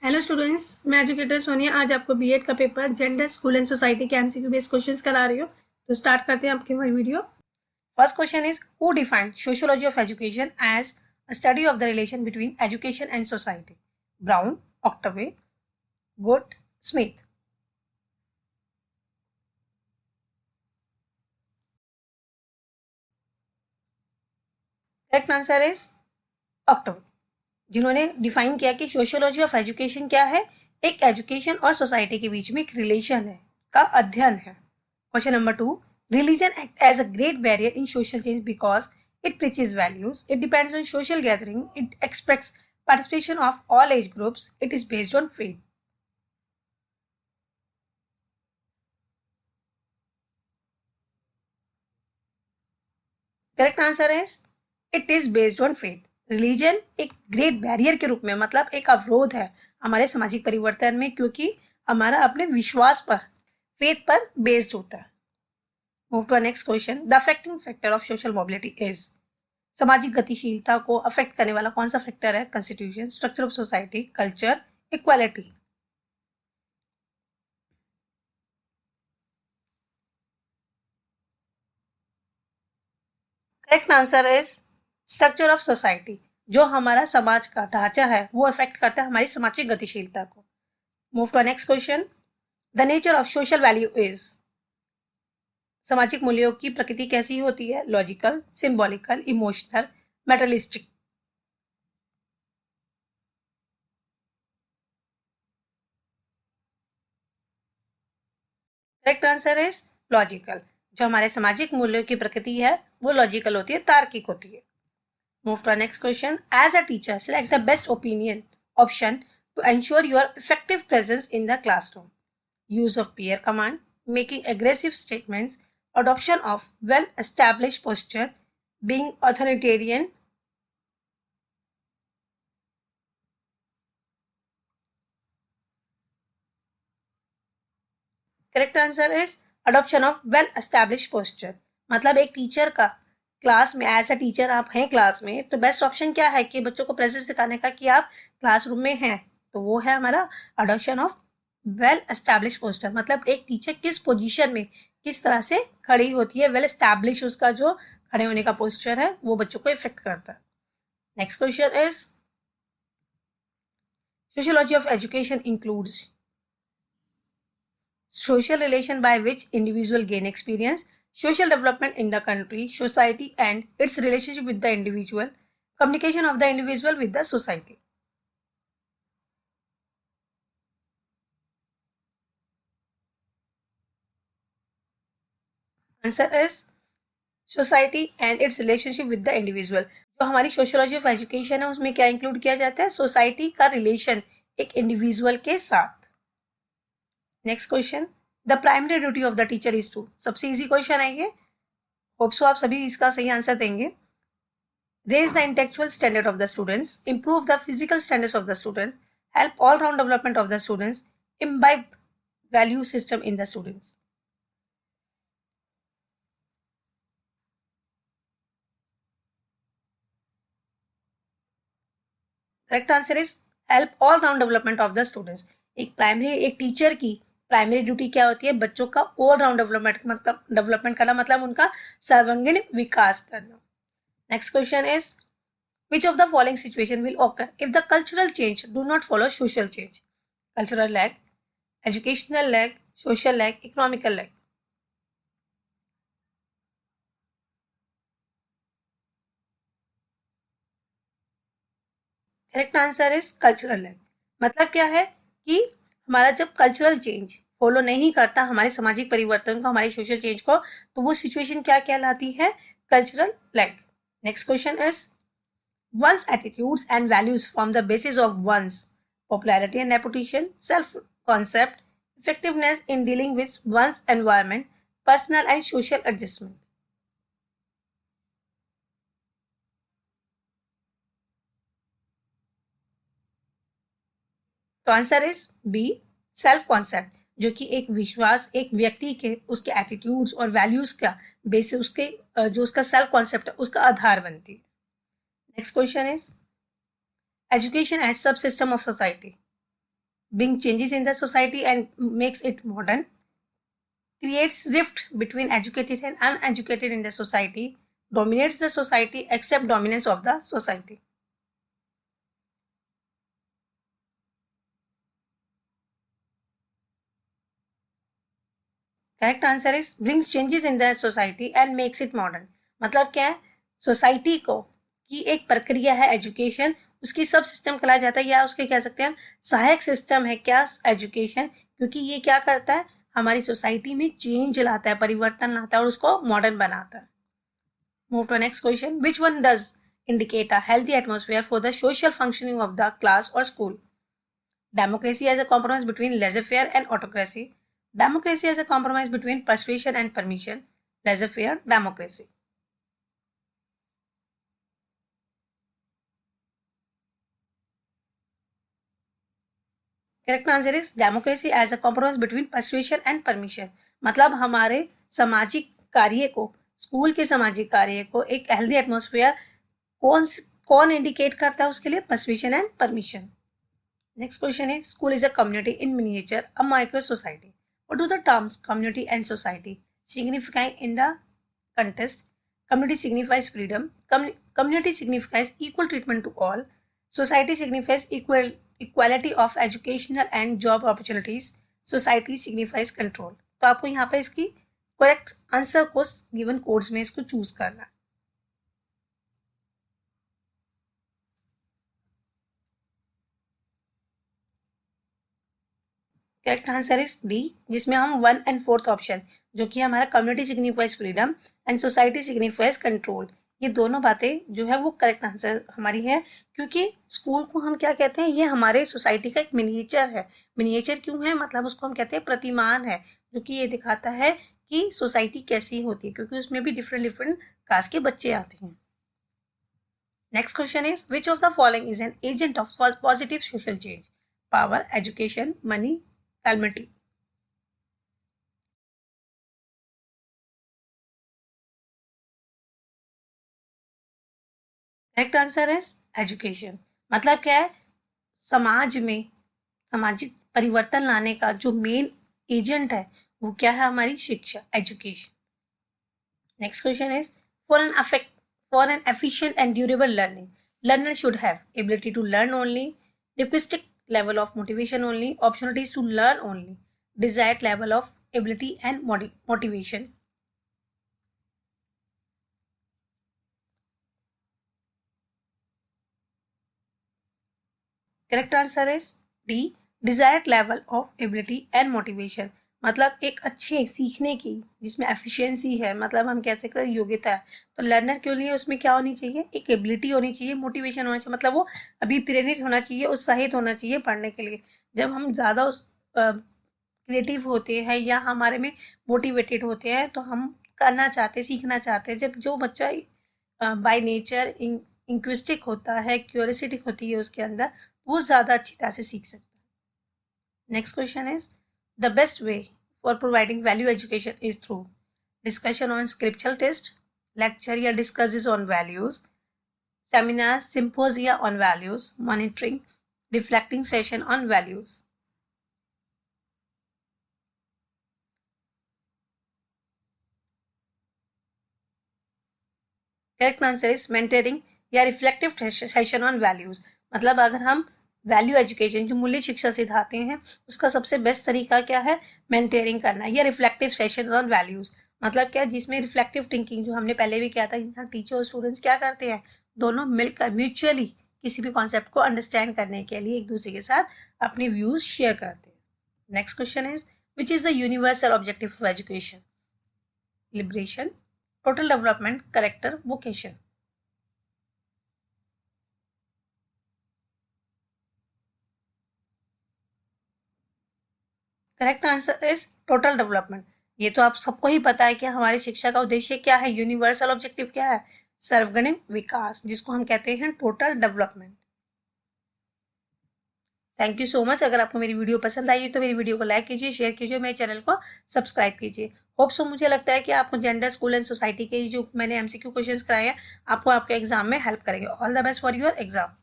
Hello students, मैं educator Sonia आज आपको बीएड का paper gender school and society के एमसीक्यू बेस्ड क्वेश्चंस करा रही हूँ। तो स्टार्ट करते हैं आपकी हमारी video. First question is who defined sociology of education as a study of the relation between education and society? Brown, Ottaway, Good, Smith. Correct answer is Ottaway, जिन्होंने define किया कि सोशियोलॉजी ऑफ एजुकेशन क्या है, एक education और society के बीच में एक रिलेशन है, का अध्ययन है। Question number 2, religion act as a great barrier in social change because it preaches values, it depends on social gathering, it expects participation of all age groups, it is based on faith. Correct answer है it is based on faith. Religion एक great barrier के रूप में, मतलब एक अवरोध है हमारे सामाजिक परिवर्तन में, क्योंकि हमारा अपने विश्वास पर, फेथ पर बेस्ड होता है। Move to next question. The affecting factor of social mobility is? सामाजिक गतिशीलता को अफेक्ट करने वाला कौन सा फैक्टर है? Constitution, structure of society, culture, equality. Correct answer is structure of society. जो हमारा समाज का ढांचा है वो अफेक्ट करता है हमारी सामाजिक गतिशीलता को। Move to next question. The nature of social value is? सामाजिक मूल्यों की प्रकृति कैसी होती है? Logical, symbolical, emotional, materialistic. Correct answer is logical. जो हमारे सामाजिक मूल्यों की प्रकृति है वो लॉजिकल होती है, तार्किक होती है। Move to next question. As a teacher select the best opinion option to ensure your effective presence in the classroom. use of peer command, making aggressive statements, adoption of well-established posture, being authoritarian. Correct answer is adoption of well establish posture. मतलब एक teacher का class में, as a teacher आप हैं class में, तो best option क्या है कि बच्चों को प्रेजेंस दिखाने का कि आप क्लासरूम में हैं, तो वो है हमारा adoption of well establish poster. मतलब एक टीचर किस पोजीशन में, किस तरह से खड़ी होती है, वेल एस्टैब्लिश उसका जो खड़े होने का पोस्चर है वो बच्चों को इफेक्ट करता है। Next question is sociology of education includes social relation by which individual gain experience, social development in the country, society and its relationship with the individual, communication of the individual with the society. Answer is society and its relationship with the individual. जो हमारी sociology of education है उसमें क्या include किया जाता है? Society का relation एक इंडिविजुअल के साथ। Next question. The primary duty of the teacher is to? सबसे इजी क्वेश्चन है ये, होप सो आप सभी इसका सही आंसर देंगे। Raise the intellectual standard of the students, improve the physical standards of the student, help all round development of the students, imbibe value system in the students. Correct answer is help all round development of the students. एक teacher की primary duty क्या होती है? बच्चों का all round development, मतलब development करना, मतलब उनका सर्वांगीण विकास करना। Next question is which of the following situation will occur if the cultural change do not follow social change? Cultural lag, educational lag, social lag, economical lag. Correct answer is cultural lag. मतलब क्या है कि हमारा जब cultural change follow नहीं करता हमारे सामाजिक परिवर्तन को, हमारे सोशल चेंज को, तो वो सिचुएशन क्या कहलाती है? Cultural lag. Next question is one's attitudes and values form the basis of one's popularity and reputation, self-concept, effectiveness in dealing with one's environment, personal and social adjustment. तो answer is B, self concept, जो कि एक विश्वास, एक व्यक्ति के उसके attitudes और वैल्यूज का बेसिस, उसके जो उसका सेल्फ कॉन्सेप्ट है उसका आधार बनती है। Next question is education as sub system of society. bring changes in the society and makes it modern, creates rift between educated and uneducated in the society, dominates the society, accept dominance of the society. Correct answer is brings changes in the society and makes it modern. मतलब क्या है, society को की एक प्रक्रिया है education, उसकी सब सिस्टम कहा जाता है, या उसके कह सकते हैं हम सहायक सिस्टम है क्या एजुकेशन, क्योंकि ये क्या करता है, हमारी सोसाइटी में चेंज लाता है, परिवर्तन लाता है और उसको मॉडर्न बनाता है. Move to next question. Which one does indicate a healthy atmosphere for the social functioning of the class or school? Democracy as a compromise between laissez-faire and autocracy. Democracy as a compromise between persuasion and permission. Laissez-faire, democracy. Correct answer is democracy as a compromise between persuasion and permission. मतलब हमारे सामाजिक कार्य को, school के सामाजिक कार्य को एक हेल्दी एटमोसफियर कौन इंडिकेट करता है उसके लिए, persuasion and permission. Next question है, school is a community in miniature, a micro society. What do the terms community and society signify in the context? Community signifies freedom. Community signifies equal treatment to all. Society signifies equality of educational and job opportunities. Society signifies control. तो आपको यहाँ पर इसकी correct answer को given codes में इसको choose करना है. करेक्ट आंसर इज डी, जिसमें हम 1 and 4th ऑप्शन, जो कि हमारा community signifies freedom and society signifies control, ये दोनों बातें जो है वो करेक्ट आंसर हमारी है. क्योंकि स्कूल को हम क्या कहते हैं, ये हमारे सोसाइटी का एक मिनिएचर है. मिनिएचर क्यों है, मतलब उसको हम कहते हैं प्रतिमान है, जो कि ये दिखाता है कि सोसाइटी कैसी होती है, क्योंकि उसमें भी डिफरेंट डिफरेंट कास्ट के बच्चे आते हैं. Next question is, which of the following is an agent of positive social change? Power, education, money, calamity. Correct answer है एजुकेशन. मतलब क्या है, समाज में सामाजिक परिवर्तन लाने का जो मेन एजेंट है वो क्या है, हमारी शिक्षा, education. Next question is, for an efficient and durable learning, learner should have ability to learn only, linguistic level of motivation only, opportunities to learn only, desired level of ability and motivation. Correct answer is D, desired level of ability and motivation. मतलब एक अच्छे सीखने की जिसमें efficiency है, मतलब हम कह सकते हैं योग्यता है, तो लर्नर के लिए उसमें क्या होनी चाहिए, एक एबिलिटी होनी चाहिए, मोटिवेशन होना चाहिए, मतलब वो अभी प्रेरित होना चाहिए, उत्साहित होना चाहिए पढ़ने के लिए. जब हम ज़्यादा क्रिएटिव होते हैं या हमारे में मोटिवेटेड होते हैं तो हम करना चाहते हैं, सीखना चाहते हैं. जब जो बच्चा बाय नेचर इंक्विस्टिक होता है, क्यूरियोसिटी होती है उसके अंदर, वो ज़्यादा अच्छी तरह से सीख सकता है. Next question is, the best way for providing value education is through discussion on scriptural text, lecture या discusses on values, seminar, symposia on values, monitoring, reflecting session on values. Correct answer is mentoring या reflective session on values. मतलब अगर हम value education जो मूल्य शिक्षा सिखाते हैं उसका सबसे बेस्ट तरीका क्या है, मेंटरिंग करना या रिफ्लेक्टिव सेशन ऑन वैल्यूज. मतलब क्या, जिसमें रिफ्लेक्टिव थिंकिंग जो हमने पहले भी किया था, जहाँ टीचर और स्टूडेंट्स क्या करते हैं, दोनों मिलकर म्यूचुअली किसी भी कॉन्सेप्ट को अंडरस्टैंड करने के लिए एक दूसरे के साथ अपने व्यूज शेयर करते हैं. Next question is, which is the universal objective of education? Liberation, total development, character, vocation. Correct answer is total development. ये तो आप सबको ही पता है कि हमारी शिक्षा का उद्देश्य क्या है, यूनिवर्सल ऑब्जेक्टिव क्या है, सर्वजनिक विकास, जिसको हम कहते हैं total development. Thank you so much. अगर आपको मेरी वीडियो पसंद आई तो मेरी वीडियो को लाइक कीजिए, शेयर कीजिए, मेरे चैनल को सब्सक्राइब कीजिए. होप सो, मुझे लगता है कि आपको जेंडर, स्कूल एंड सोसाइटी के जो मैंने एमसीक्यू क्वेश्चंस कराए हैं आपको आपके एग्जाम में हेल्प करेंगे. All the best for your exam.